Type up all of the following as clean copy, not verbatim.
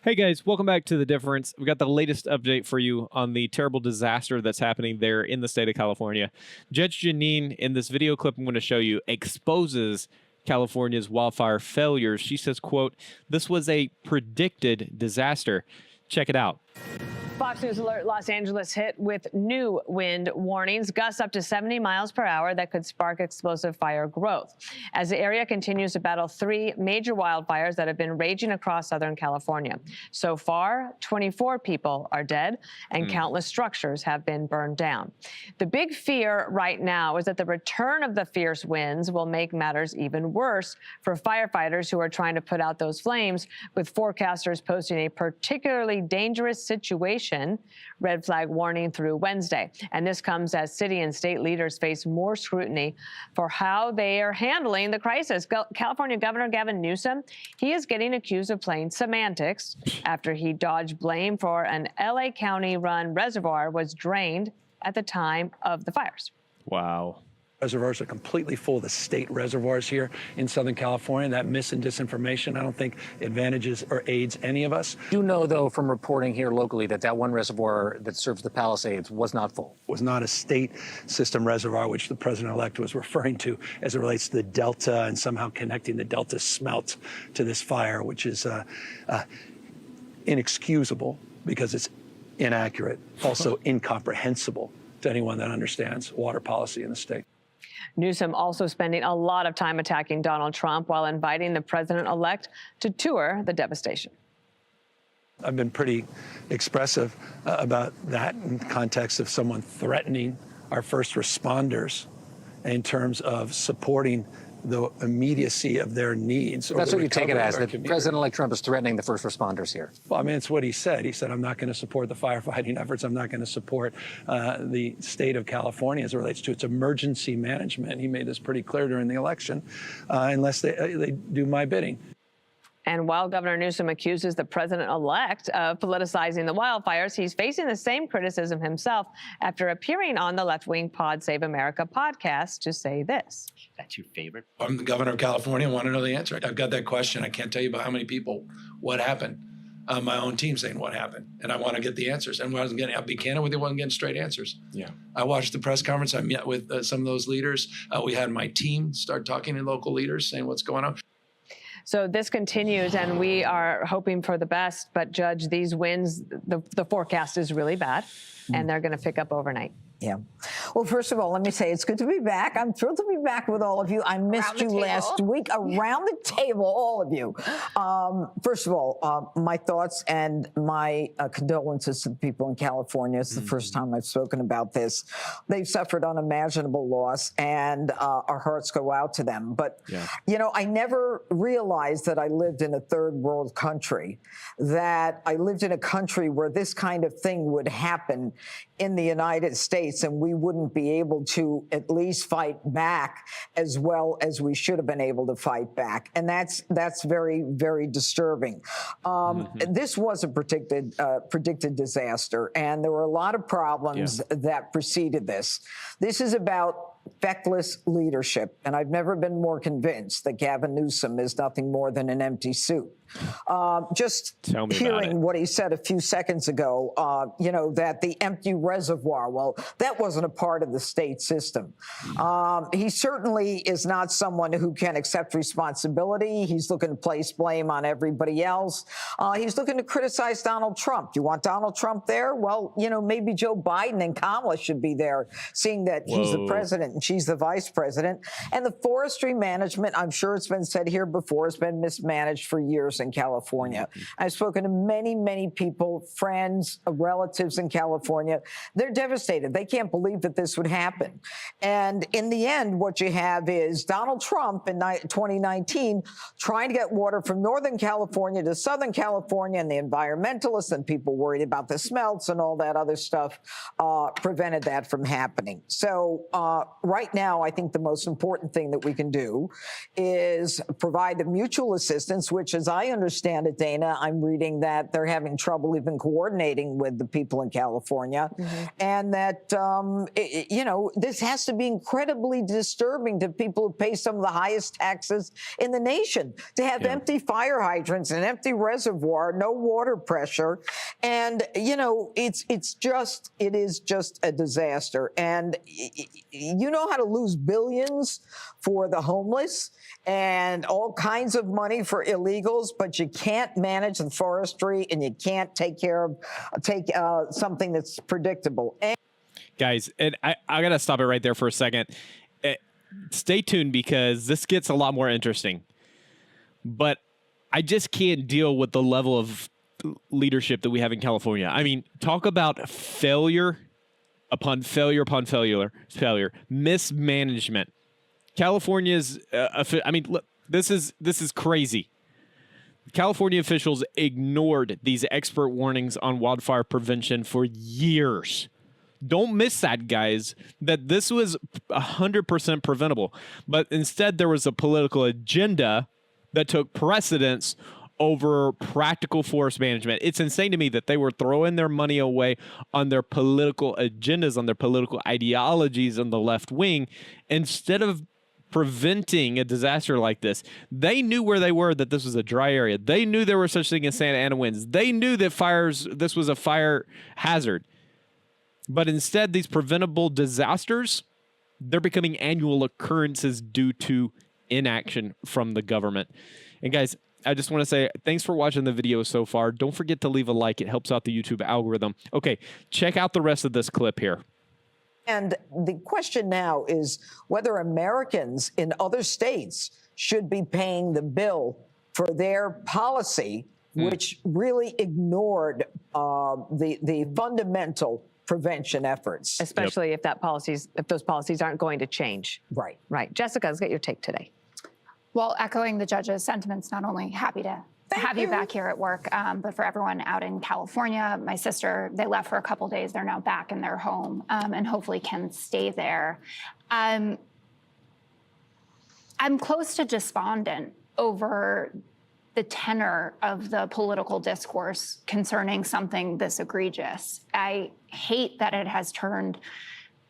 Hey guys, welcome back to The Difference. We've got the latest update for you on the terrible disaster that's happening there in the state of California. Judge Jeanine, in this video clip I'm going to show you, exposes California's wildfire failures. She says, quote, "This was a predicted disaster." Check it out. Fox News Alert Los Angeles hit with new wind warnings, gusts up to 70 miles per hour that could spark explosive fire growth. As the area continues to battle 3 major wildfires that have been raging across Southern California. So far, 24 people are dead and countless structures have been burned down. The big fear right now is that the return of the fierce winds will make matters even worse for firefighters who are trying to put out those flames, with forecasters posting a particularly dangerous situation. Red flag warning through Wednesday. And this comes as city and state leaders face more scrutiny for how they are handling the crisis. California Governor Gavin Newsom, he is getting accused of playing semantics after he dodged blame for an LA County-run reservoir was drained at the time of the fires. Wow. Reservoirs are completely full. The state reservoirs here in Southern California, that mis and disinformation, I don't think advantages or aids any of us. You know, though, from reporting here locally that that one reservoir that serves the Palisades was not full. It was not a state system reservoir, which the president-elect was referring to as it relates to the Delta and somehow connecting the Delta smelt to this fire, which is inexcusable because it's inaccurate, also incomprehensible to anyone that understands water policy in the state. Newsom also spending a lot of time attacking Donald Trump while inviting the president-elect to tour the devastation. I've been pretty expressive about that in context of someone threatening our first responders in terms of supporting the immediacy of their needs. That's what you take it as, that President-elect Trump is threatening the first responders here. Well, I mean, it's what he said. He said, I'm not going to support the firefighting efforts. I'm not going to support the state of California as it relates to its emergency management. He made this pretty clear during the election, unless they do my bidding. And while Governor Newsom accuses the president-elect of politicizing the wildfires, he's facing the same criticism himself after appearing on the left-wing Pod Save America podcast to say this. That's your favorite? I'm the governor of California. I want to know the answer. I've got that question. I can't tell you about how many people, what happened. My own team saying what happened. And I want to get the answers. And I'll be candid with you, I wasn't getting straight answers. Yeah. I watched the press conference. I met with some of those leaders. We had my team start talking to local leaders saying what's going on. So this continues, and we are hoping for the best. But, Judge, these winds, the forecast is really bad, and they're going to pick up overnight. Yeah. Well, first of all, let me say it's good to be back. I'm thrilled to be back with all of you. I missed you last week. Around the table, all of you. First of all, my thoughts and my condolences to the people in California. It's the first time I've spoken about this. They've suffered unimaginable loss, and our hearts go out to them. But, you know, I never realized that I lived in a third world country, that I lived in a country where this kind of thing would happen in the United States, and we wouldn't be able to at least fight back as well as we should have been able to fight back. And that's very, very disturbing. This was a predicted disaster, and there were a lot of problems that preceded this. This is about feckless leadership, and I've never been more convinced that Gavin Newsom is nothing more than an empty suit. Just hearing what he said a few seconds ago, you know, that the empty reservoir, well, that wasn't a part of the state system. He certainly is not someone who can accept responsibility. He's looking to place blame on everybody else. He's looking to criticize Donald Trump. You want Donald Trump there? Well, you know, maybe Joe Biden and Kamala should be there, seeing that he's the president and she's the vice president. And the forestry management, I'm sure it's been said here before, has been mismanaged for years in California. I've spoken to many, many people, friends, relatives in California. They're devastated. They can't believe that this would happen. And in the end, what you have is Donald Trump in 2019 trying to get water from Northern California to Southern California, and the environmentalists and people worried about the smelts and all that other stuff prevented that from happening. So right now, I think the most important thing that we can do is provide the mutual assistance, which, as I I understand it, Dana, I'm reading that they're having trouble even coordinating with the people in California, and that, you know, this has to be incredibly disturbing to people who pay some of the highest taxes in the nation, to have empty fire hydrants, an empty reservoir, no water pressure. And, you know, it is just a disaster. And you know how to lose billions for the homeless and all kinds of money for illegals, but you can't manage the forestry and you can't take something that's predictable. Guys, and I got to stop it right there for a second. Stay tuned because this gets a lot more interesting. But I just can't deal with the level of leadership that we have in California. I mean, talk about failure upon failure upon failure, mismanagement. California's, I mean, look, this is crazy. California officials ignored these expert warnings on wildfire prevention for years. Don't miss that, guys, that this was 100% preventable. But instead, there was a political agenda that took precedence over practical forest management. It's insane to me that they were throwing their money away on their political agendas, on their political ideologies on the left wing, instead of preventing a disaster like this. They knew where they were, that this was a dry area. They knew there was such thing as Santa Ana winds. They knew that this was a fire hazard. But instead, these preventable disasters, they're becoming annual occurrences due to inaction from the government. And guys, I just want to say thanks for watching the video so far. Don't forget to leave a like. It helps out the YouTube algorithm. Okay, check out the rest of this clip here. And the question now is whether Americans in other states should be paying the bill for their policy, which really ignored the fundamental prevention efforts. Especially if those policies aren't going to change. Right. Right. Jessica, let's get your take today. Well, echoing the judge's sentiments, not only happy to have you back here at work, but for everyone out in California, my sister, they left for a couple days. They're now back in their home and hopefully can stay there. I'm close to despondent over the tenor of the political discourse concerning something this egregious. I hate that it has turned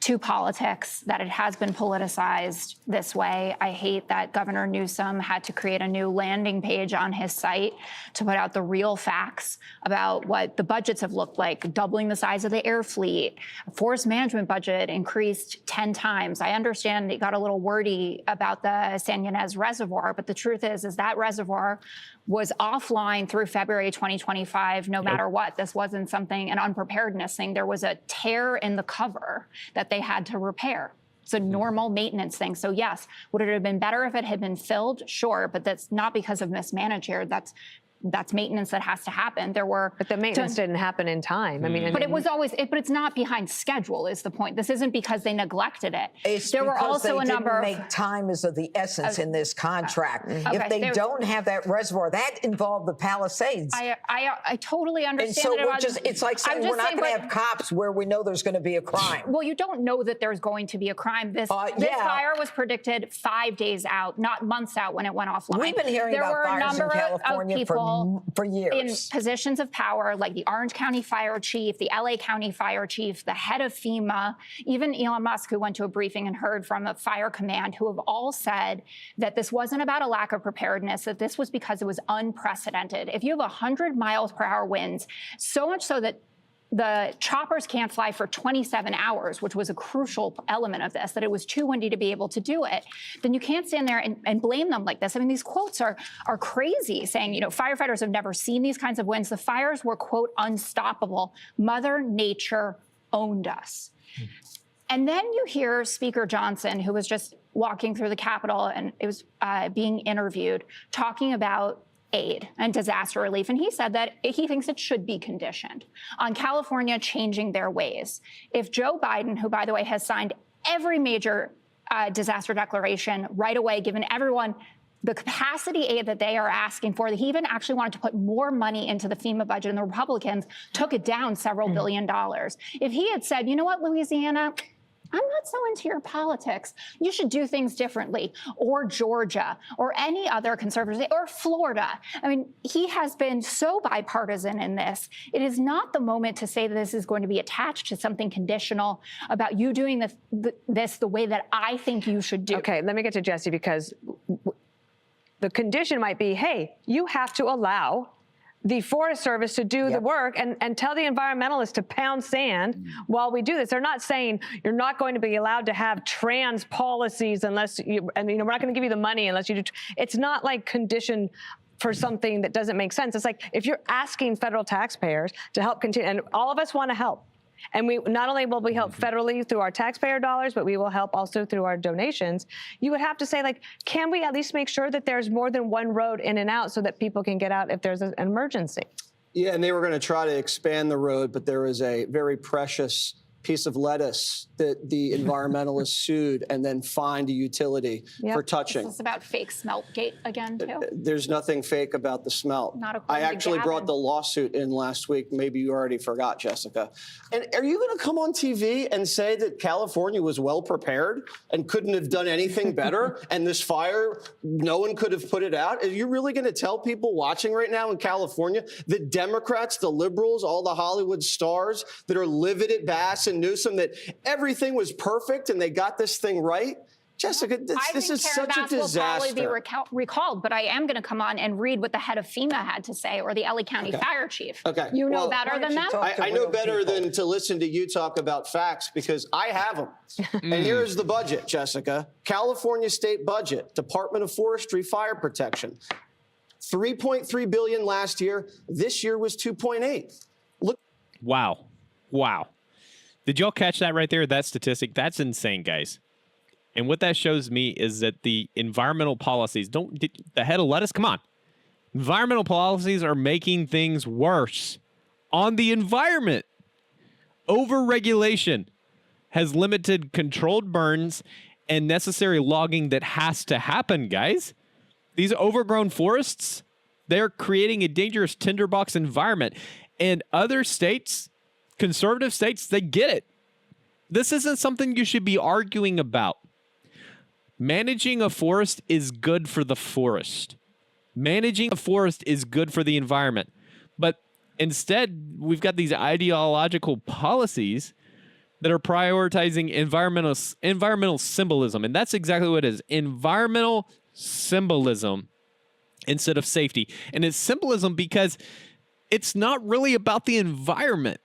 to politics, that it has been politicized this way. I hate that Governor Newsom had to create a new landing page on his site to put out the real facts about what the budgets have looked like, doubling the size of the air fleet. Forest management budget increased 10 times. I understand it got a little wordy about the San Ynez Reservoir, but the truth is that reservoir was offline through February 2025, no matter what. This wasn't an unpreparedness thing. There was a tear in the cover that they had to repair. It's a normal maintenance thing. So yes, would it have been better if it had been filled? Sure, but that's not because of mismanagement. That's maintenance that has to happen. But the maintenance didn't happen in time. I mean, but it was always, but it's not behind schedule is the point. This isn't because they neglected it. There were also a number of time is of the essence in this contract. If they don't have that reservoir, that involved the Palisades. I totally understand. And so it's like saying we're not going to have cops where we know there's going to be a crime. Well, you don't know that there's going to be a crime. This fire was predicted 5 days out, not months out when it went offline. We've been hearing about fires in California for years. In positions of power, like the Orange County Fire Chief, the LA County Fire Chief, the head of FEMA, even Elon Musk, who went to a briefing and heard from a fire command, who have all said that this wasn't about a lack of preparedness, that this was because it was unprecedented. If you have 100 miles per hour winds, so much so that the choppers can't fly for 27 hours, which was a crucial element of this, that it was too windy to be able to do it, then you can't stand there and blame them like this. I mean, these quotes are crazy, saying, you know, firefighters have never seen these kinds of winds. The fires were, quote, unstoppable. Mother Nature owned us. And then you hear Speaker Johnson, who was just walking through the Capitol and it was being interviewed, talking about aid and disaster relief. And he said that he thinks it should be conditioned on California changing their ways. If Joe Biden, who, by the way, has signed every major disaster declaration right away, given everyone the capacity aid that they are asking for, that he even actually wanted to put more money into the FEMA budget, and the Republicans took it down several $1 billion. If he had said, you know what, Louisiana, I'm not so into your politics. You should do things differently. Or Georgia, or any other conservative state, or Florida. I mean, he has been so bipartisan in this. It is not the moment to say that this is going to be attached to something conditional about you doing this the way that I think you should do. Okay, let me get to Jesse, because the condition might be, hey, you have to allow the Forest Service to do the work and tell the environmentalists to pound sand while we do this. They're not saying you're not going to be allowed to have trans we're not going to give you the money unless you do. It's not like condition for something that doesn't make sense. It's like if you're asking federal taxpayers to help continue, and all of us want to help. And we not only will we help federally through our taxpayer dollars, but we will help also through our donations. You would have to say, like, can we at least make sure that there's more than one road in and out so that people can get out if there's an emergency? Yeah, and they were going to try to expand the road, but there was a very precious piece of lettuce that the environmentalists sued and then fined a utility for touching. Is this about fake smelt gate again, too? There's nothing fake about the smelt. Not I according to actually brought Gavin. the lawsuit in last week. Maybe you already forgot, Jessica. And are you going to come on TV and say that California was well prepared and couldn't have done anything better? And this fire, no one could have put it out? Are you really going to tell people watching right now in California, the Democrats, the liberals, all the Hollywood stars that are livid at Bass and Newsom, that everything was perfect and they got this thing right? Jessica, this is such a disaster. Will probably be recalled, but I am going to come on and read what the head of FEMA had to say, or the LA County fire chief. Okay. You know Well, better than them? I know better than to listen to you talk about facts because I have them. And here's the budget, Jessica. California state budget, Department of Forestry Fire Protection. $3.3 billion last year. This year was 2.8. Look. Wow. Did y'all catch that right there? That statistic? That's insane, guys. And what that shows me is that the environmental policies, the head of lettuce, come on. Environmental policies are making things worse on the environment. Overregulation has limited controlled burns and necessary logging that has to happen, guys. These overgrown forests, they're creating a dangerous tinderbox environment. And other states, conservative states, they get it. This isn't something you should be arguing about. Managing a forest is good for the forest. Managing a forest is good for the environment. But instead, we've got these ideological policies that are prioritizing environmental symbolism. And that's exactly what it is. Environmental symbolism instead of safety. And it's symbolism because it's not really about the environment.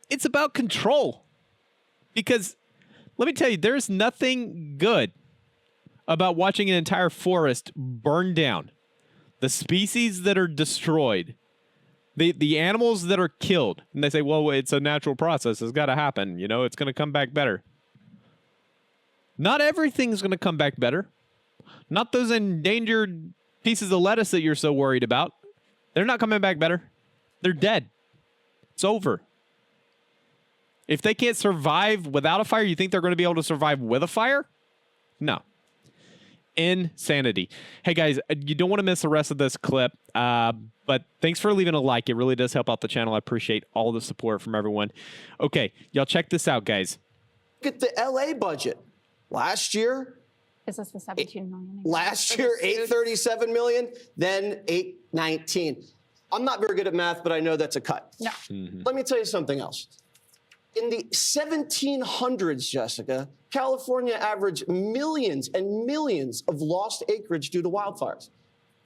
It's about control. Because let me tell you, there's nothing good about watching an entire forest burn down. The species that are destroyed, the animals that are killed. And they say, well, it's a natural process. It's got to happen. You know, it's going to come back better. Not everything's going to come back better. Not those endangered pieces of lettuce that you're so worried about. They're not coming back better. They're dead. It's over. If they can't survive without a fire, you think they're going to be able to survive with a fire? No. Insanity. Hey, guys, you don't want to miss the rest of this clip, but thanks for leaving a like. It really does help out the channel. I appreciate all the support from everyone. Okay, y'all check this out, guys. Look at the LA budget. Last year, Is this the 17 million? last year, 837 million, then 819. I'm not very good at math, but I know that's a cut. No. Let me tell you something else. In the 1700s, Jessica, California averaged millions and millions of lost acreage due to wildfires.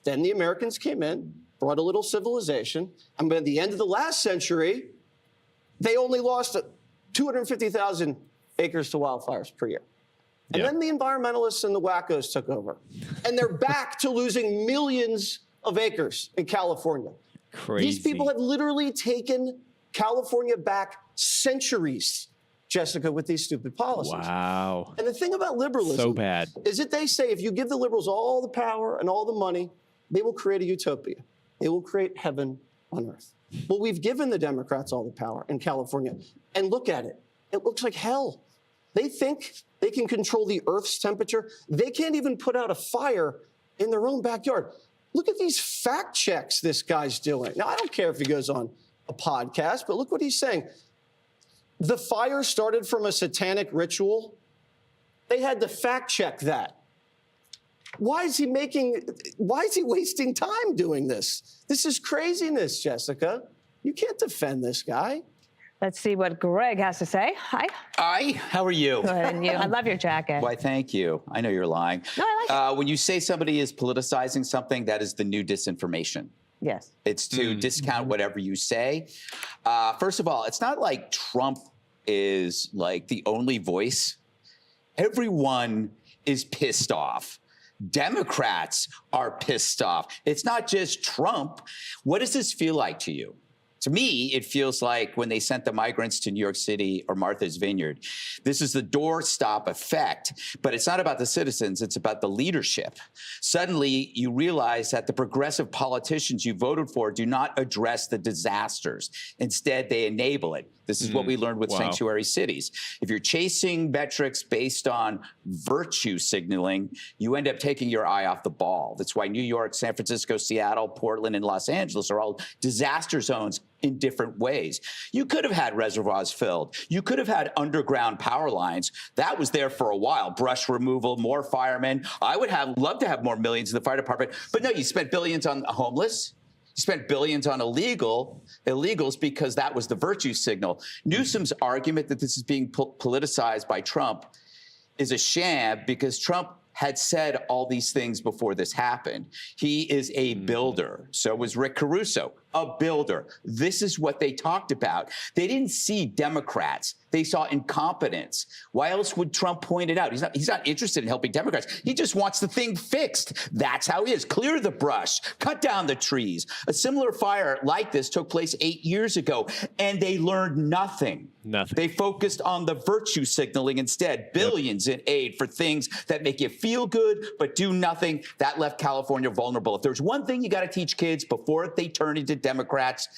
Then the Americans came in, brought a little civilization, and by the end of the last century, they only lost 250,000 acres to wildfires per year. And then the environmentalists and the wackos took over. And they're back to losing millions of acres in California. Crazy. These people have literally taken California back centuries, Jessica, with these stupid policies. Wow. And the thing about liberalism So bad. is that they say if you give the liberals all the power and all the money, they will create a utopia. They will create heaven on earth. Well, we've given the Democrats all the power in California. And look at it. It looks like hell. They think they can control the Earth's temperature. They can't even put out a fire in their own backyard. Look at these fact checks this guy's doing. Now, I don't care if he goes on a podcast, but look what he's saying. The fire started from a satanic ritual They had to fact check that. Why is he wasting time doing this? This is craziness, Jessica. You can't defend this guy. Let's see what Greg has to say. Hi. Hi, how are you? Go ahead, and you. I love your jacket. Why, thank you. I know you're lying. No, I like it. When you say somebody is politicizing something, that is the new disinformation. Yes. It's to discount whatever you say. First of all, it's not like Trump is like the only voice. Everyone is pissed off. Democrats are pissed off. It's not just Trump. What does this feel like to you? To me, it feels like when they sent the migrants to New York City or Martha's Vineyard. This is the doorstop effect, but it's not about the citizens, it's about the leadership. Suddenly, you realize that the progressive politicians you voted for do not address the disasters. Instead, they enable it. This is what we learned with sanctuary cities. If you're chasing metrics based on virtue signaling, you end up taking your eye off the ball. That's why New York, San Francisco, Seattle, Portland, and Los Angeles are all disaster zones in different ways. You could have had reservoirs filled. You could have had underground power lines. That was there for a while. Brush removal, more firemen. I would have loved to have more millions in the fire department. But no, you spent billions on homeless. You spent billions on illegals because that was the virtue signal. Newsom's argument that this is being politicized by Trump is a sham because Trump had said all these things before this happened. He is a builder. So was Rick Caruso, a builder. This is what they talked about. They didn't see Democrats. They saw incompetence. Why else would Trump point it out? He's not interested in helping Democrats. He just wants the thing fixed. That's how he is. Clear the brush, cut down the trees. A similar fire like this took place 8 years ago, and they learned nothing. Nothing. They focused on the virtue signaling instead. Billions in aid for things that make you feel good but do nothing. That left California vulnerable. If there's one thing you got to teach kids before they turn into Democrats,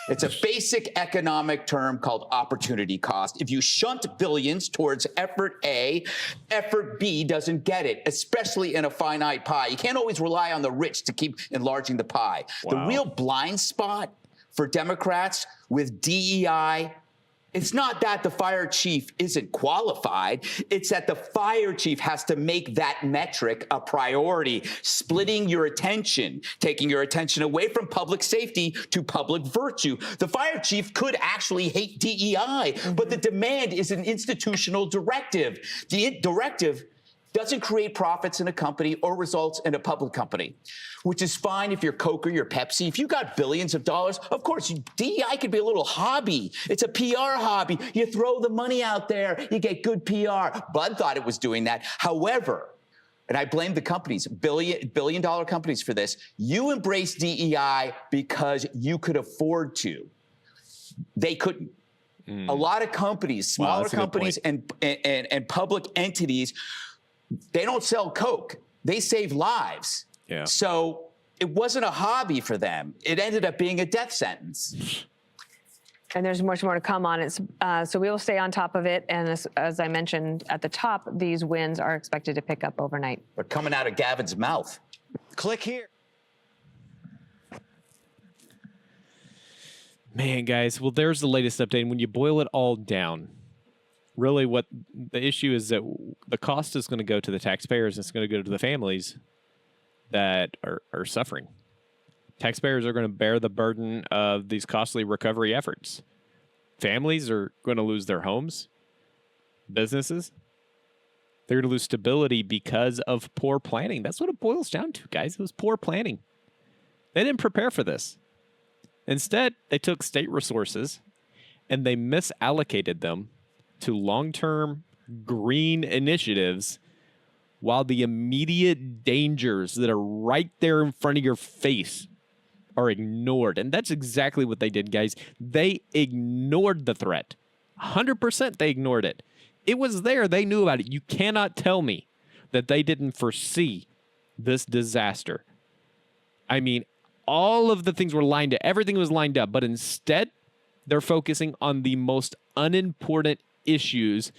it's a basic economic term called opportunity cost. If you shunt billions towards effort A, effort B doesn't get it, especially in a finite pie. You can't always rely on the rich to keep enlarging the pie. Wow. The real blind spot for Democrats with DEI, it's not that the fire chief isn't qualified. It's that the fire chief has to make that metric a priority, splitting your attention, taking your attention away from public safety to public virtue. The fire chief could actually hate DEI, but the demand is an institutional directive. The directive doesn't create profits in a company or results in a public company, which is fine if you're Coke or you're Pepsi. If you got billions of dollars, of course, DEI could be a little hobby. It's a PR hobby. You throw the money out there, you get good PR. Bud thought it was doing that. However, and I blame the companies, billion-dollar companies for this, you embrace DEI because you could afford to. They couldn't. A lot of companies, smaller companies and public entities, they don't sell Coke. They save lives. Yeah. So it wasn't a hobby for them. It ended up being a death sentence. And there's much more to come on it. So we will stay on top of it. And as I mentioned at the top, these winds are expected to pick up overnight. But coming out of Gavin's mouth. Click here. Man, guys, well, there's the latest update. And when you boil it all down, really what the issue is that the cost is going to go to the taxpayers. And it's going to go to the families that are suffering. Taxpayers are going to bear the burden of these costly recovery efforts. Families are going to lose their homes, businesses. They're going to lose stability because of poor planning. That's what it boils down to, guys. It was poor planning. They didn't prepare for this. Instead, they took state resources and they misallocated them to long-term green initiatives while the immediate dangers that are right there in front of your face are ignored. And that's exactly what they did, guys. They ignored the threat. 100% they ignored it. It was there. They knew about it. You cannot tell me that they didn't foresee this disaster. I mean, all of the things were lined up. Everything was lined up. But instead, they're focusing on the most unimportant issues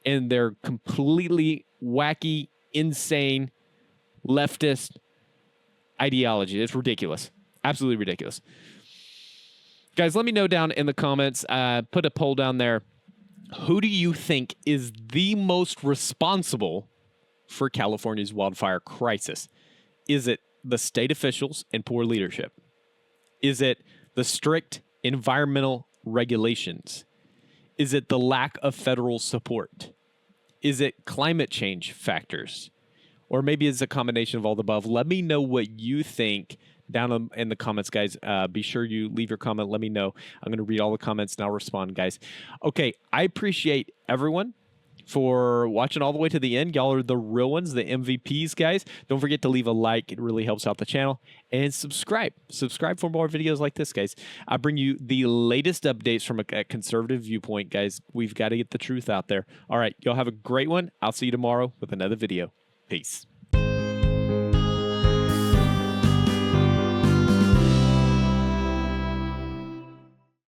and their completely wacky, insane, leftist ideology. It's ridiculous. Absolutely ridiculous. Guys, let me know down in the comments. Put a poll down there. Who do you think is the most responsible for California's wildfire crisis? Is it the state officials and poor leadership? Is it the strict environmental regulations? Is it the lack of federal support? Is it climate change factors? Or maybe it's a combination of all the above. Let me know what you think down in the comments, guys. Be sure you leave your comment. Let me know. I'm going to read all the comments and I'll respond, guys. Okay, I appreciate everyone for watching all the way to the end. Y'all are the real ones, the MVPs, guys. Don't forget to leave a like. It really helps out the channel. And subscribe. Subscribe for more videos like this, guys. I bring you the latest updates from a conservative viewpoint, guys. We've got to get the truth out there. All right, y'all have a great one. I'll see you tomorrow with another video. Peace.